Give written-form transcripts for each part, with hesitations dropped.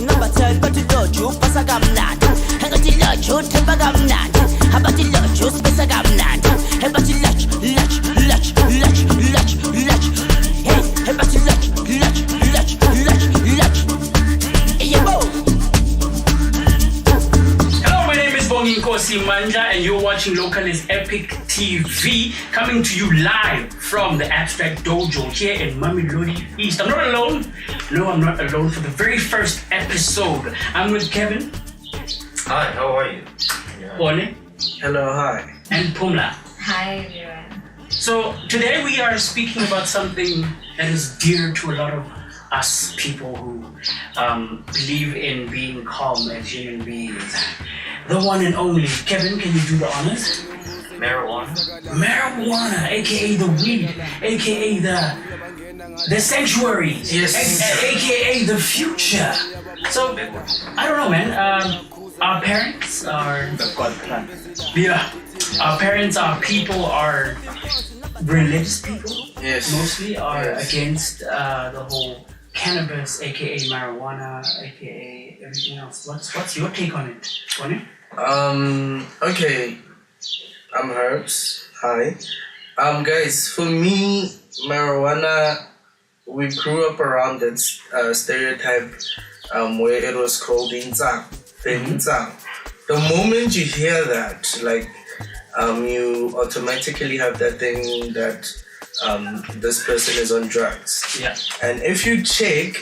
ngabatheli bathi loju basa kamnandi ngathi loju themba kamnandi abathi loju sibesa kamnandi abathi loju hey abathi loju yebo. Hello, my name is Bongi Nkosi Manja, and you're watching Localist Epic TV, coming to you live from the Abstract Dojo here in Mamelodi East. I'm not alone. No, I'm not alone for the very first episode. I'm with Kevin. Hi, how are you? Ole. Hello, hi. And Pumla. Hi, everyone. So today we are speaking about something that is dear to a lot of us people who believe in being calm as human beings. The one and only. Kevin, can you do the honors? Marijuana, aka the weed, aka the sanctuary, Yes. aka the future. So I don't know, man. Our parents are The God plan. yeah. Our parents, our people are religious people. Yes. Mostly are Yes. against the whole cannabis, aka marijuana, aka everything else. What's your take on it, Bonnie? Okay. I'm Herbs. Hi. Guys, for me, marijuana, we grew up around that stereotype where it was called inzang. The moment you hear that, like, you automatically have that thing that this person is on drugs. Yeah. And if you check,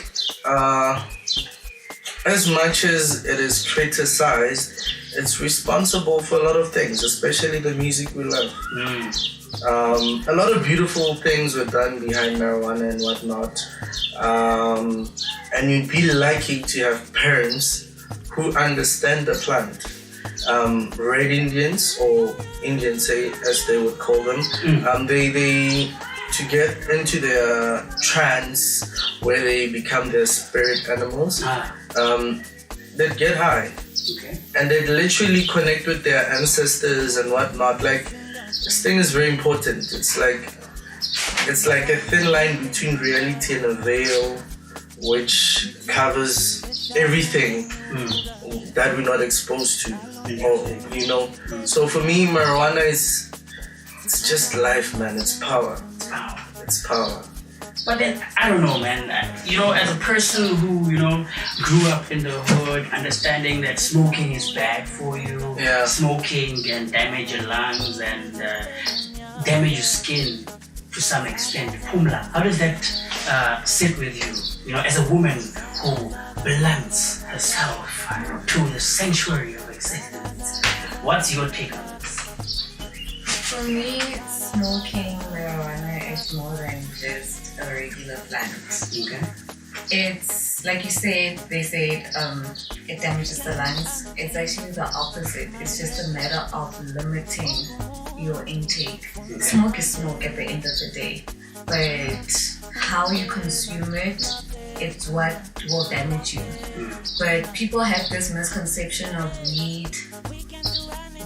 as much as it is criticized, it's responsible for a lot of things, especially the music we love. A lot of beautiful things were done behind marijuana and whatnot. And you'd be lucky to have parents who understand the plant. Red Indians, or Indians as they would call them, they to get into their trance where they become their spirit animals, they'd get high. Okay. And they'd literally connect with their ancestors and whatnot. Like, this thing is very important. It's like a thin line between reality and a veil, which covers everything that we're not exposed to. So for me, marijuana it's just life, man. It's power. Wow. It's power. But then, I don't know, man. As a person who, grew up in the hood, understanding that smoking is bad for you, Yeah. smoking can damage your lungs and damage your skin to some extent. Pumla, how does that sit with you? As a woman who blunts herself to the sanctuary of existence. What's your take on this? For me, smoking marijuana is more than just a regular plant. Okay. It's like you said, they say it damages the lungs. It's actually the opposite. It's just a matter of limiting your intake. Smoke is smoke at the end of the day, but how you consume it, it's what will damage you. But people have this misconception of weed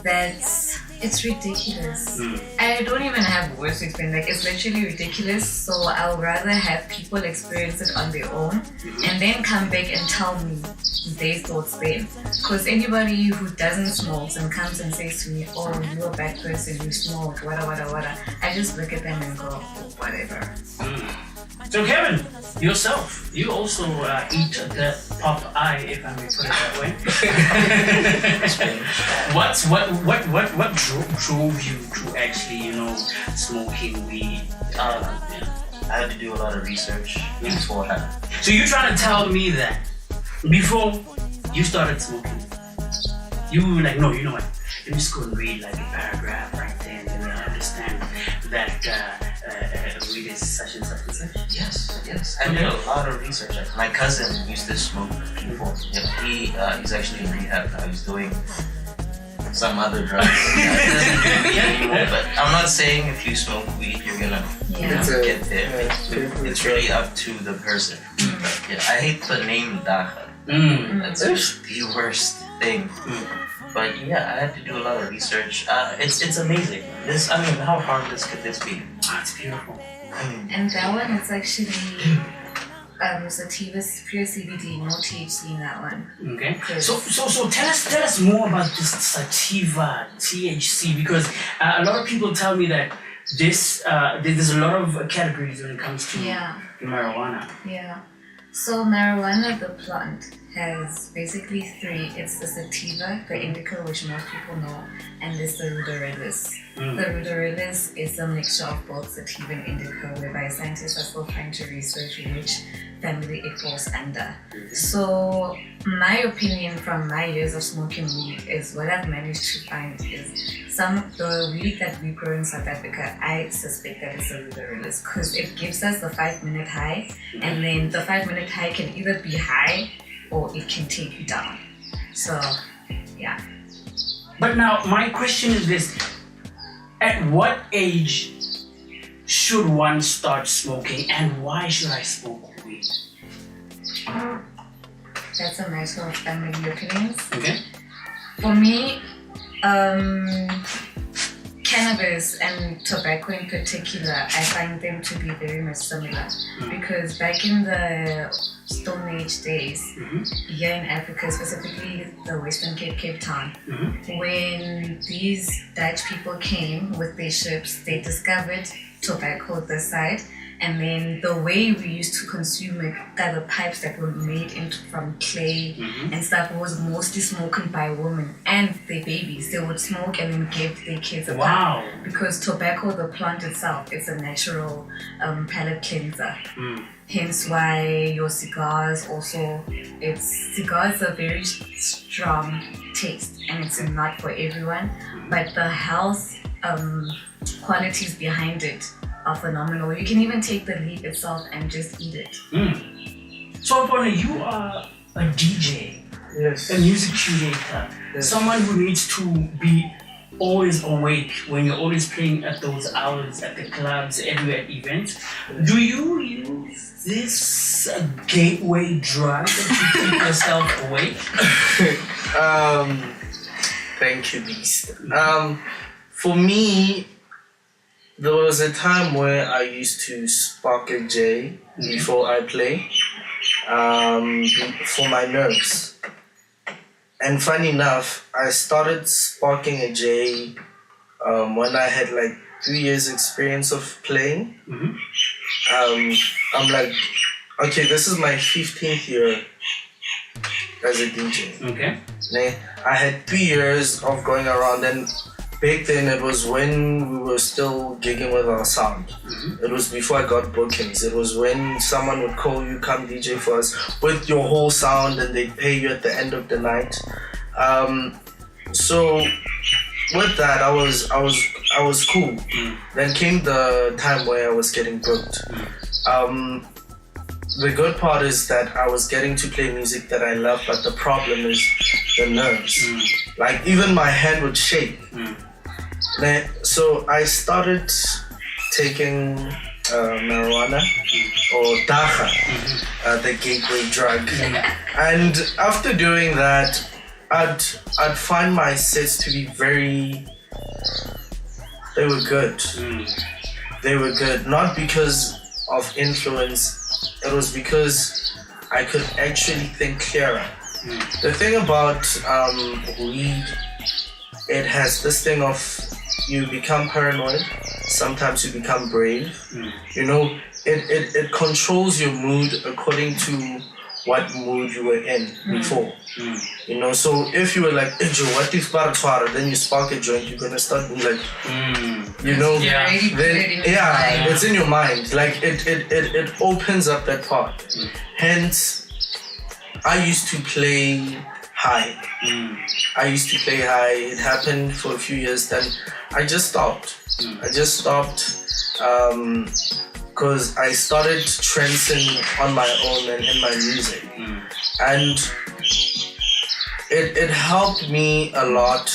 it's ridiculous. I don't even have words to explain. Like, it's literally ridiculous. So I'll rather have people experience it on their own and then come back and tell me their thoughts then. Because anybody who doesn't smoke and comes and says to me, "Oh, you're a bad person, you smoke, wada," I just look at them and go, "Oh, whatever." So Kevin, yourself, you also eat the pop eye, if I may put it that way. What drove you to actually, smoking weed? I had to do a lot of research before that. So you're trying to tell me that before you started smoking, you were like, no, you know what? Let me just go and read like a paragraph right there, and then I understand that weed is such and such and such. Yes. I did a lot of research. My cousin used to smoke before. He's actually in rehab now. He's doing some other drugs that doesn't do me anymore. But I'm not saying if you smoke weed, you're gonna get there. It's really up to the person. But I hate the name Dacha. That's just the worst thing. But I had to do a lot of research. It's amazing. How harmless could this be? It's beautiful. And that one is actually sativa is pure CBD, no THC in that one. Okay. Yes. So tell us more about this sativa THC, because a lot of people tell me that this there's a lot of categories when it comes to marijuana. Yeah. So marijuana, the plant, has basically three. It's the sativa, the indica, which most people know, and there's the ruderalis. The ruderalis is a mixture of both sativa and indica, whereby scientists are still trying to research which family it falls under. So my opinion from my years of smoking weed is what I've managed to find is the weed that we grow in South Africa, I suspect that it's a ruderalis because it gives us the 5-minute high, and then the 5-minute high can either be high or it can take you down. So, yeah. But now, my question is this. At what age should one start smoking, and why should I smoke weed? That's a nice one of family opinions. Okay. For me, cannabis and tobacco in particular, I find them to be very much similar because back in the Stone Age days, here in Africa, specifically the Western Cape, Cape Town, when these Dutch people came with their ships, they discovered tobacco this side. And then the way we used to consume it, the pipes that were made from clay and stuff was mostly smoking by women and their babies. They would smoke and then give their kids a pipe. Because tobacco, the plant itself, is a natural palate cleanser. Hence why your cigars also, cigars are very strong taste and it's not for everyone. But the health qualities behind it are phenomenal. You can even take the leaf itself and just eat it. So, Apona, you are a DJ, Yes. a music curator, someone who needs to be always awake when you're always playing at those hours at the clubs, everywhere at events. Do you use this gateway drug to keep yourself awake? Thank you, Beast. For me, there was a time where I used to spark a J before I play, for my nerves. And funny enough, I started sparking a J when I had like 3 years experience of playing. I'm like, okay, this is my 15th year as a DJ. Okay. I had 3 years of going around, and back then it was when we were still gigging with our sound. It was before I got bookings. It was when someone would call you, come DJ for us with your whole sound, and they'd pay you at the end of the night. So with that, I was cool. Then came the time where I was getting booked. The good part is that I was getting to play music that I love, but the problem is the nerves. Like even my hand would shake. So I started taking marijuana or dacha, the gateway drug. And after doing that, I'd find my sets to be they were good. They were good, not because of influence. It was because I could actually think clearer. The thing about weed, it has this thing of you become paranoid, sometimes you become brave. You know, it controls your mood according to what mood you were in before. You know, so if you were like, what if Baratwara, then you spark a joint, you're gonna start being like, you know, then it's in your mind. Like it opens up that part. Hence, I used to play high. It happened for a few years, then I just stopped. Because I started trancing on my own and in my music. And it helped me a lot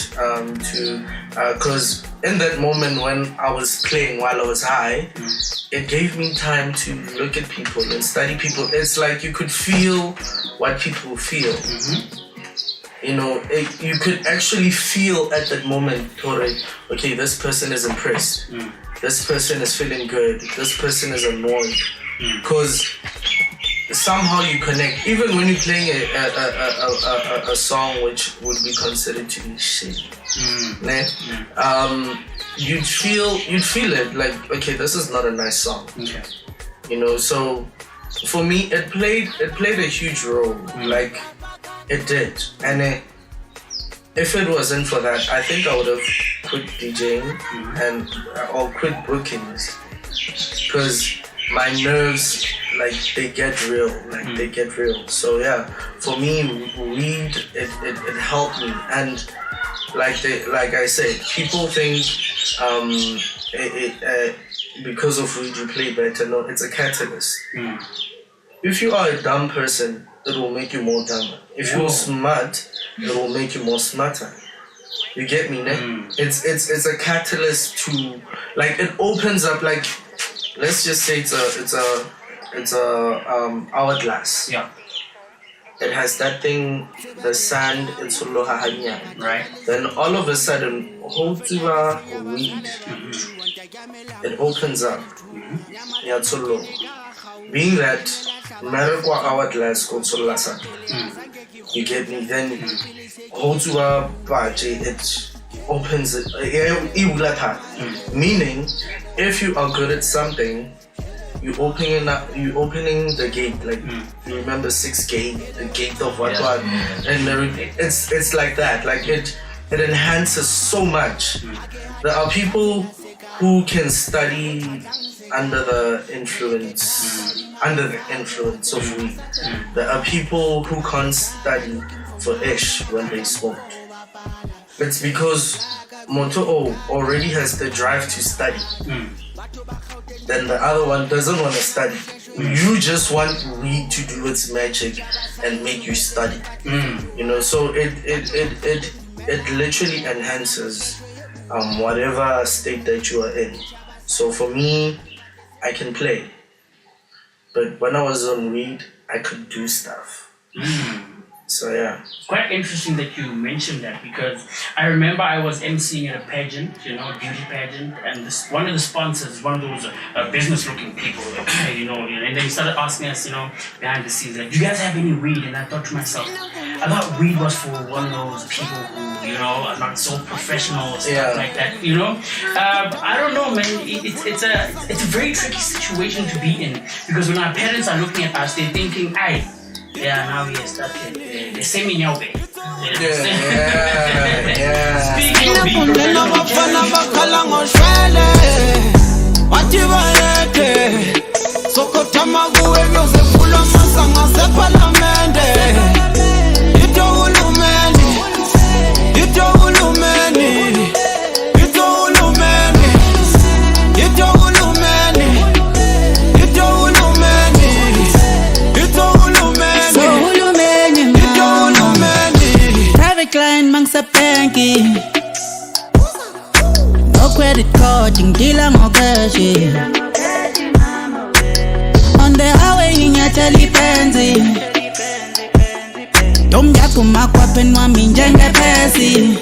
because in that moment when I was playing while I was high, it gave me time to look at people and study people. It's like you could feel what people feel. You know, you could actually feel at that moment, okay, this person is impressed. This person is feeling good. This person is annoyed. Because somehow you connect. Even when you're playing a song which would be considered to be shit, you'd feel it like, okay, this is not a nice song. Okay. You know, so for me it played a huge role. Like it did. And if it wasn't for that, I think I would have quit DJing or quit bookings, because my nerves, like, they get real. So yeah, for me, weed it helped me. And like I said, people think because of weed you play better. No, it's a catalyst. If you are a dumb person, it will make you more dumber. If you're smart, it will make you more smarter. You get me, ne? It's a catalyst to, like, it opens up, like, let's just say it's a hourglass. Yeah. It has that thing, the sand, it's right. Then all of a sudden, weed, it opens up. Being that Marikwa hourglass you get me? Then it opens it. Meaning, if you are good at something, you opening the gate, like you remember 6 gate, the gate of what, and it's like that. Like it enhances so much. There are people who can study under the influence of weed. There are people who can't study for ish when they smoke. It's because Moto already has the drive to study. Then the other one doesn't want to study. You just want weed to do its magic and make you study. You know, so it literally enhances whatever state that you are in. So for me, I can play, but when I was on weed, I could do stuff. So yeah. Quite interesting that you mentioned that, because I remember I was emceeing at a pageant, beauty pageant, and one of the sponsors, one of those business-looking people, and then he started asking us, behind the scenes, like, do you guys have any weed? And I thought to myself, I thought weed was for one of those people who, are not so professional or stuff like that, I don't know, man. It's a very tricky situation to be in, because when our parents are looking at us, they're thinking, now we are started. They say me now, babe. Speaking of client mangsa banking, no credit card, dealer no cash. On the highway inyathela ipenzi, Dom yaphuma kwapheni wami njenge phesi.